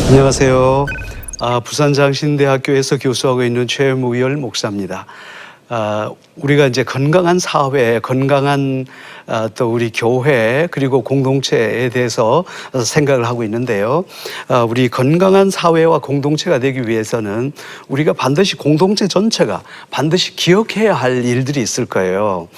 안녕하세요. 부산장신대학교에서 교수하고 있는 최무열 목사입니다. 우리가 이제 건강한 사회, 건강한 또 우리 교회 그리고 공동체에 대해서 생각을 하고 있는데요. 우리 건강한 사회와 공동체가 되기 위해서는 우리가 반드시 공동체 전체가 반드시 기억해야 할 일들이 있을 거예요.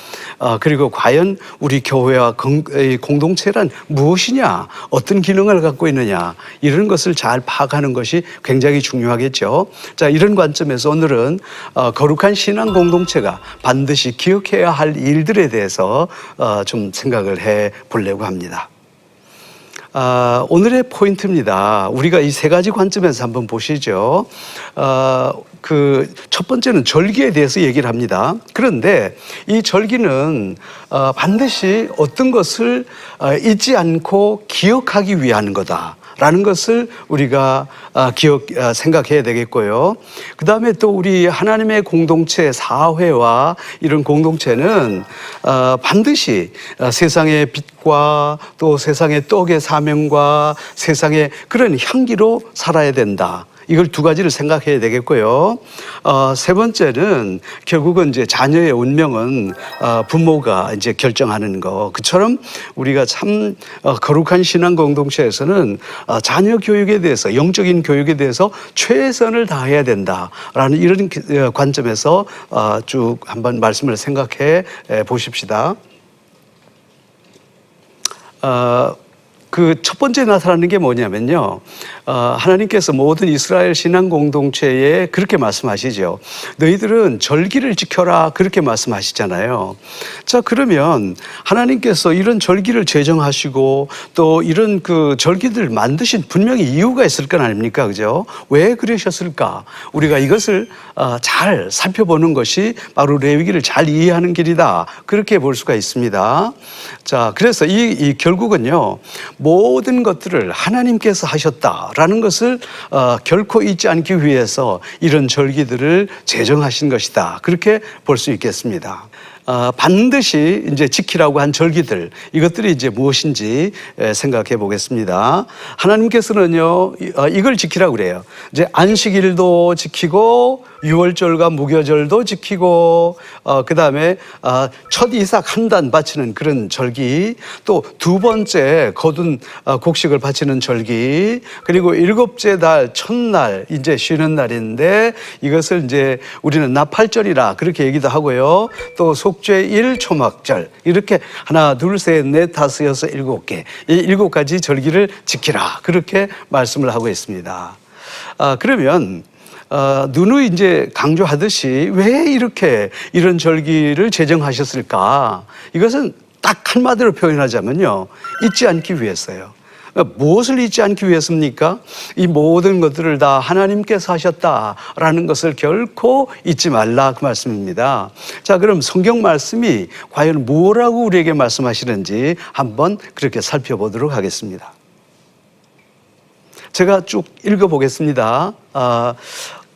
그리고 과연 우리 교회와 공동체란 무엇이냐, 어떤 기능을 갖고 있느냐, 이런 것을 잘 파악하는 것이 굉장히 중요하겠죠. 자, 이런 관점에서 오늘은 거룩한 신앙 공동체가 반드시 기억해야 할 일들에 대해서 좀 생각을 해 보려고 합니다. 오늘의 포인트입니다. 우리가 이 세 가지 관점에서 한번 보시죠. 그 첫 번째는 절기에 대해서 얘기를 합니다. 그런데 이 절기는 반드시 어떤 것을 잊지 않고 기억하기 위한 거다라는 것을 우리가 생각해야 되겠고요. 그 다음에 또 우리 하나님의 공동체, 사회와 이런 공동체는 반드시 세상의 빛과 또 세상의 떡의 사명과 세상의 그런 향기로 살아야 된다. 이걸 두 가지를 생각해야 되겠고요. 세 번째는 결국은 이제 자녀의 운명은 부모가 이제 결정하는 거. 그처럼 우리가 참 거룩한 신앙 공동체에서는 자녀 교육에 대해서, 영적인 교육에 대해서 최선을 다해야 된다라는 이런 관점에서 쭉 한번 말씀을 생각해 보십시다. 그 첫 번째 나타나는 게 뭐냐면요. 하나님께서 모든 이스라엘 신앙 공동체에 그렇게 말씀하시죠. 너희들은 절기를 지켜라, 그렇게 말씀하시잖아요. 자, 그러면 하나님께서 이런 절기를 제정하시고 또 이런 그 절기들 만드신 분명히 이유가 있을 건 아닙니까? 그죠? 왜 그러셨을까? 우리가 이것을 잘 살펴보는 것이 바로 레위기를 잘 이해하는 길이다. 그렇게 볼 수가 있습니다. 자, 그래서 이 결국은요, 모든 것들을 하나님께서 하셨다라는 것을 결코 잊지 않기 위해서 이런 절기들을 제정하신 것이다. 그렇게 볼 수 있겠습니다. 반드시 이제 지키라고 한 절기들, 이것들이 이제 무엇인지 생각해 보겠습니다. 하나님께서는요, 이걸 지키라고 그래요. 이제 안식일도 지키고, 유월절과 무교절도 지키고, 그 다음에 첫 이삭 한 단 바치는 그런 절기, 또 두 번째 거둔 곡식을 바치는 절기, 그리고 일곱째 달 첫날 이제 쉬는 날인데 이것을 이제 우리는 나팔절이라 그렇게 얘기도 하고요. 또 속죄일, 초막절, 이렇게 하나, 둘, 셋, 넷, 다섯, 여섯, 일곱 개, 이 일곱 가지 절기를 지키라, 그렇게 말씀을 하고 있습니다. 그러면 누누이 이제 강조하듯이 왜 이렇게 이런 절기를 제정하셨을까? 이것은 딱 한마디로 표현하자면요, 잊지 않기 위해서요. 무엇을 잊지 않기 위해서입니까? 이 모든 것들을 다 하나님께서 하셨다라는 것을 결코 잊지 말라, 그 말씀입니다. 자, 그럼 성경 말씀이 과연 뭐라고 우리에게 말씀하시는지 한번 그렇게 살펴보도록 하겠습니다. 제가 쭉 읽어보겠습니다.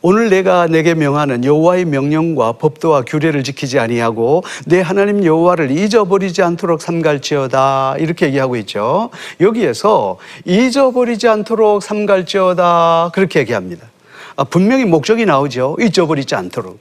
오늘 내가 내게 명하는 여호와의 명령과 법도와 규례를 지키지 아니하고 내 하나님 여호와를 잊어버리지 않도록 삼갈지어다, 이렇게 얘기하고 있죠. 여기에서 잊어버리지 않도록 삼갈지어다, 그렇게 얘기합니다. 분명히 목적이 나오죠. 잊어버리지 않도록.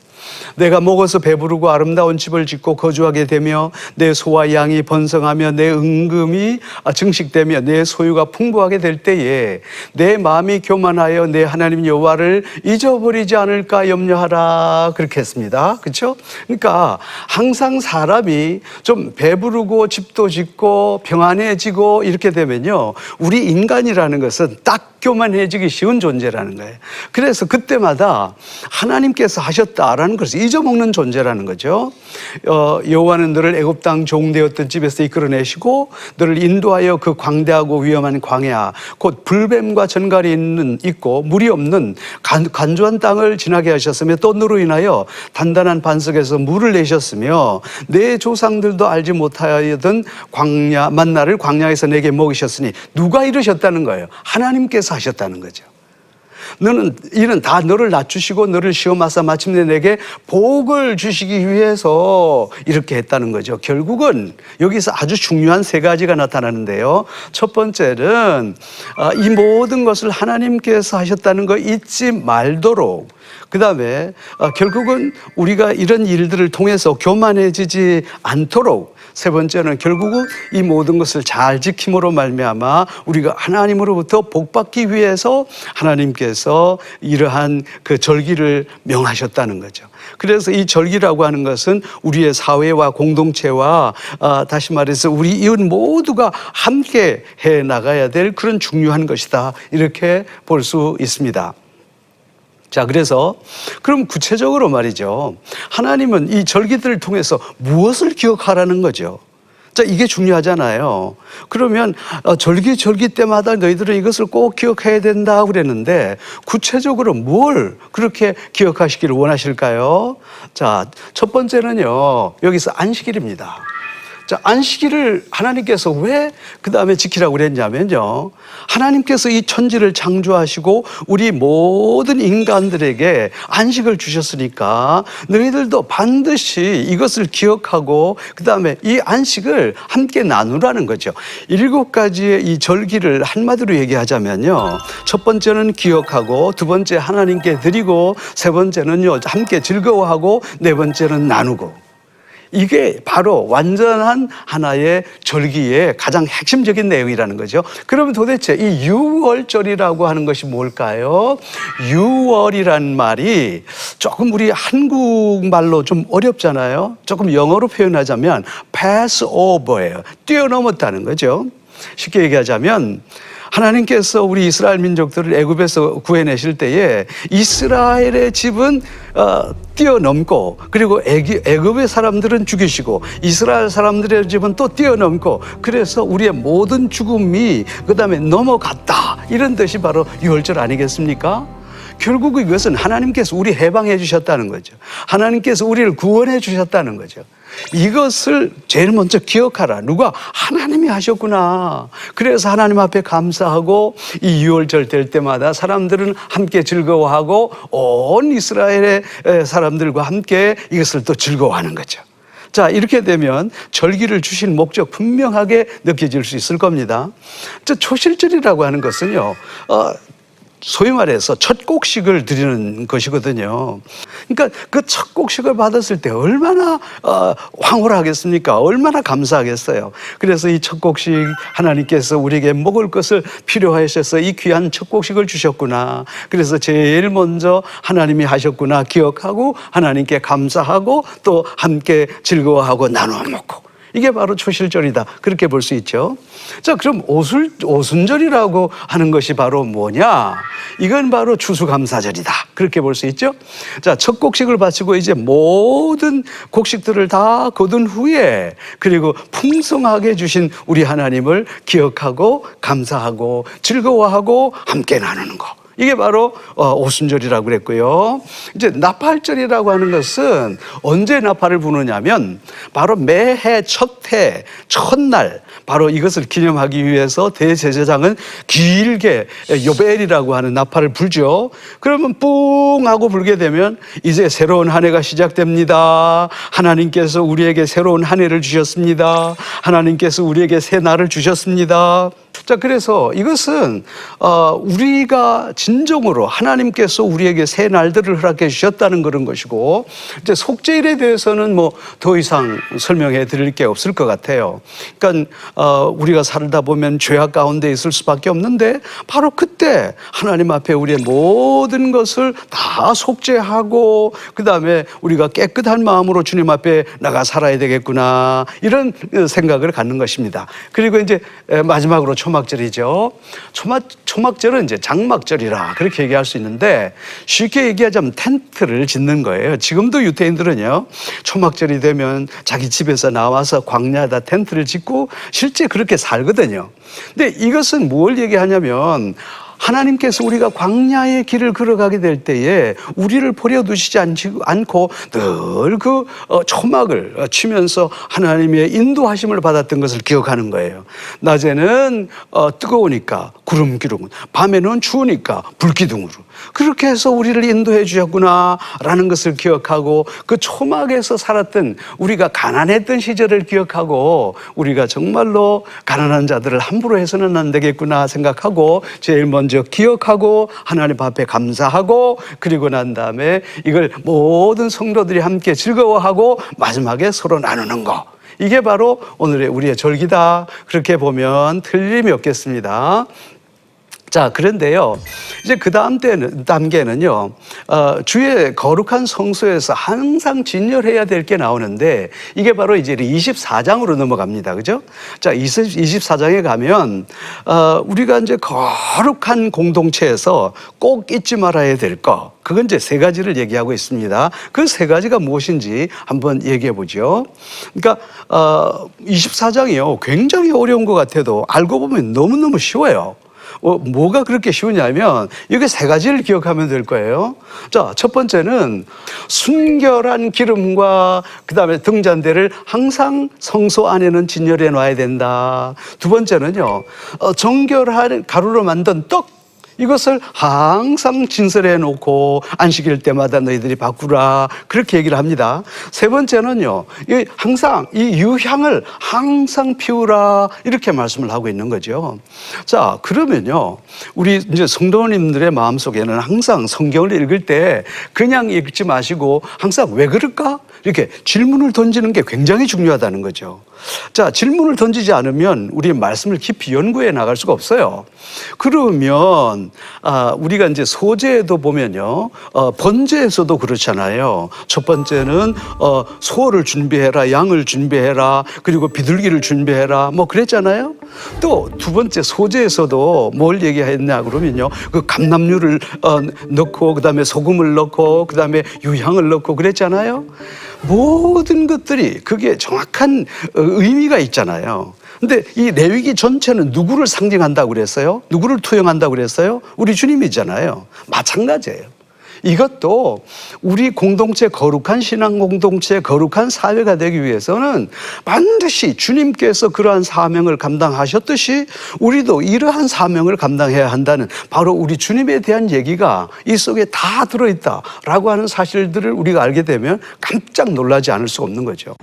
내가 먹어서 배부르고 아름다운 집을 짓고 거주하게 되며 내 소와 양이 번성하며 내 은금이 증식되며 내 소유가 풍부하게 될 때에 내 마음이 교만하여 내 하나님 여호와를 잊어버리지 않을까 염려하라, 그렇게 했습니다. 그렇죠? 그러니까 항상 사람이 좀 배부르고 집도 짓고 평안해지고 이렇게 되면요, 우리 인간이라는 것은 딱 교만해지기 쉬운 존재라는 거예요. 그래서 그때마다 하나님께서 하셨다라는 것을 잊어먹는 존재라는 거죠. 여호와는 너를 애굽 땅 종되었던 집에서 이끌어내시고 너를 인도하여 그 광대하고 위험한 광야, 곧 불뱀과 전갈이 있고 물이 없는 간조한 땅을 지나게 하셨으며 또 너로 인하여 단단한 반석에서 물을 내셨으며 내 조상들도 알지 못하였던 광야 만나를 광야에서 내게 먹이셨으니, 누가 이루셨다는 거예요? 하나님께서 하셨다는 거죠. 이는 다 너를 낮추시고 너를 시험하사 마침내 내게 복을 주시기 위해서 이렇게 했다는 거죠. 결국은 여기서 아주 중요한 세 가지가 나타나는데요. 첫 번째는 이 모든 것을 하나님께서 하셨다는 거 잊지 말도록, 그 다음에 결국은 우리가 이런 일들을 통해서 교만해지지 않도록, 세 번째는 결국은 이 모든 것을 잘 지킴으로 말미암아 우리가 하나님으로부터 복받기 위해서 하나님께서 이러한 그 절기를 명하셨다는 거죠. 그래서 이 절기라고 하는 것은 우리의 사회와 공동체와 다시 말해서 우리 이웃 모두가 함께 해 나가야 될 그런 중요한 것이다, 이렇게 볼 수 있습니다. 자, 그래서 그럼 구체적으로 말이죠, 하나님은 이 절기들을 통해서 무엇을 기억하라는 거죠? 자, 이게 중요하잖아요. 그러면 절기 때마다 너희들은 이것을 꼭 기억해야 된다 그랬는데 구체적으로 뭘 그렇게 기억하시기를 원하실까요? 자, 첫 번째는요, 여기서 안식일입니다. 자, 안식일을 하나님께서 왜 그 다음에 지키라고 그랬냐면요, 하나님께서 이 천지를 창조하시고 우리 모든 인간들에게 안식을 주셨으니까 너희들도 반드시 이것을 기억하고 그 다음에 이 안식을 함께 나누라는 거죠. 7가지의 이 절기를 한마디로 얘기하자면요, 첫 번째는 기억하고, 두 번째 하나님께 드리고, 세 번째는요 함께 즐거워하고, 네 번째는 나누고. 이게 바로 완전한 하나의 절기의 가장 핵심적인 내용이라는 거죠. 그러면 도대체 이 유월절이라고 하는 것이 뭘까요? 유월이란 말이 조금 우리 한국말로 좀 어렵잖아요. 조금 영어로 표현하자면 Passover예요. 뛰어넘었다는 거죠. 쉽게 얘기하자면 하나님께서 우리 이스라엘 민족들을 애굽에서 구해내실 때에 이스라엘의 집은 뛰어넘고, 그리고 애굽의 사람들은 죽이시고 이스라엘 사람들의 집은 또 뛰어넘고, 그래서 우리의 모든 죽음이 그 다음에 넘어갔다, 이런 뜻이 바로 유월절 아니겠습니까? 결국 이것은 하나님께서 우리 해방해 주셨다는 거죠. 하나님께서 우리를 구원해 주셨다는 거죠. 이것을 제일 먼저 기억하라. 누가? 하나님이 하셨구나. 그래서 하나님 앞에 감사하고 이 유월절 될 때마다 사람들은 함께 즐거워하고 온 이스라엘의 사람들과 함께 이것을 또 즐거워하는 거죠. 자, 이렇게 되면 절기를 주신 목적 분명하게 느껴질 수 있을 겁니다. 초실절이라고 하는 것은요, 소위 말해서 첫 곡식을 드리는 것이거든요. 그러니까 그 첫 곡식을 받았을 때 얼마나 황홀하겠습니까? 얼마나 감사하겠어요. 그래서 이 첫 곡식, 하나님께서 우리에게 먹을 것을 필요하셔서 이 귀한 첫 곡식을 주셨구나. 그래서 제일 먼저 하나님이 하셨구나 기억하고 하나님께 감사하고 또 함께 즐거워하고 나누어 먹고, 이게 바로 초실절이다, 그렇게 볼 수 있죠. 자, 그럼 오순절이라고 하는 것이 바로 뭐냐? 이건 바로 추수감사절이다, 그렇게 볼 수 있죠. 자, 첫 곡식을 바치고 이제 모든 곡식들을 다 거둔 후에, 그리고 풍성하게 주신 우리 하나님을 기억하고 감사하고 즐거워하고 함께 나누는 거, 이게 바로 오순절이라고 그랬고요. 이제 나팔절이라고 하는 것은 언제 나팔을 부느냐면 바로 매해 첫해 첫날, 바로 이것을 기념하기 위해서 대제사장은 길게 요벨이라고 하는 나팔을 불죠. 그러면 뿡 하고 불게 되면 이제 새로운 한 해가 시작됩니다. 하나님께서 우리에게 새로운 한 해를 주셨습니다. 하나님께서 우리에게 새 날을 주셨습니다. 자, 그래서 이것은 우리가 진정으로 하나님께서 우리에게 새 날들을 허락해 주셨다는 그런 것이고, 이제 속죄일에 대해서는 뭐 더 이상 설명해 드릴 게 없을 것 같아요. 그러니까 우리가 살다 보면 죄악 가운데 있을 수밖에 없는데 바로 그때 하나님 앞에 우리의 모든 것을 다 속죄하고 그 다음에 우리가 깨끗한 마음으로 주님 앞에 나가 살아야 되겠구나, 이런 생각을 갖는 것입니다. 그리고 이제 마지막으로 초막절이죠. 초막절은 이제 장막절이라 그렇게 얘기할 수 있는데, 쉽게 얘기하자면 텐트를 짓는 거예요. 지금도 유대인들은요, 초막절이 되면 자기 집에서 나와서 광야에다 텐트를 짓고 실제 그렇게 살거든요. 근데 이것은 뭘 얘기하냐면 하나님께서 우리가 광야의 길을 걸어가게 될 때에 우리를 버려두시지 않고 늘 그 초막을 치면서 하나님의 인도하심을 받았던 것을 기억하는 거예요. 낮에는 뜨거우니까 구름 기둥, 밤에는 추우니까 불기둥으로. 그렇게 해서 우리를 인도해 주셨구나라는 것을 기억하고 그 초막에서 살았던 우리가 가난했던 시절을 기억하고 우리가 정말로 가난한 자들을 함부로 해서는 안 되겠구나 생각하고 제일 먼저 기억하고 하나님 앞에 감사하고 그리고 난 다음에 이걸 모든 성도들이 함께 즐거워하고 마지막에 서로 나누는 거. 이게 바로 오늘의 우리의 절기다. 그렇게 보면 틀림이 없겠습니다. 자, 그런데요, 이제 그 다음 단계는요, 주의 거룩한 성소에서 항상 진열해야 될 게 나오는데, 이게 바로 이제 24장으로 넘어갑니다. 그죠? 자, 24장에 가면, 우리가 이제 거룩한 공동체에서 꼭 잊지 말아야 될 거, 그건 이제 세 가지를 얘기하고 있습니다. 그 세 가지가 무엇인지 한번 얘기해 보죠. 그러니까, 24장이요, 굉장히 어려운 것 같아도 알고 보면 너무너무 쉬워요. 뭐가 그렇게 쉬우냐면 이게 세 가지를 기억하면 될 거예요. 자, 첫 번째는 순결한 기름과 그다음에 등잔대를 항상 성소 안에는 진열해 놔야 된다. 두 번째는요, 정결한 가루로 만든 떡, 이것을 항상 진설해 놓고 안식일 때마다 너희들이 바꾸라, 그렇게 얘기를 합니다. 세 번째는요, 항상 이 유향을 항상 피우라, 이렇게 말씀을 하고 있는 거죠. 자, 그러면요, 우리 이제 성도님들의 마음속에는 항상 성경을 읽을 때 그냥 읽지 마시고 항상 왜 그럴까? 이렇게 질문을 던지는 게 굉장히 중요하다는 거죠. 자, 질문을 던지지 않으면 우리 말씀을 깊이 연구해 나갈 수가 없어요. 그러면 우리가 이제 소제에도 보면요, 번제에서도 그렇잖아요. 첫 번째는 소를 준비해라, 양을 준비해라, 그리고 비둘기를 준비해라, 뭐 그랬잖아요. 또 두 번째 소제에서도 뭘 얘기했냐 그러면요, 그 감람류를 넣고 그다음에 소금을 넣고 그다음에 유향을 넣고 그랬잖아요. 모든 것들이 그게 정확한 의미가 있잖아요. 근데 이 레위기 전체는 누구를 상징한다고 그랬어요? 누구를 투영한다고 그랬어요? 우리 주님이잖아요. 마찬가지예요. 이것도 우리 공동체, 거룩한 신앙 공동체, 거룩한 사회가 되기 위해서는 반드시 주님께서 그러한 사명을 감당하셨듯이 우리도 이러한 사명을 감당해야 한다는, 바로 우리 주님에 대한 얘기가 이 속에 다 들어있다라고 하는 사실들을 우리가 알게 되면 깜짝 놀라지 않을 수 없는 거죠.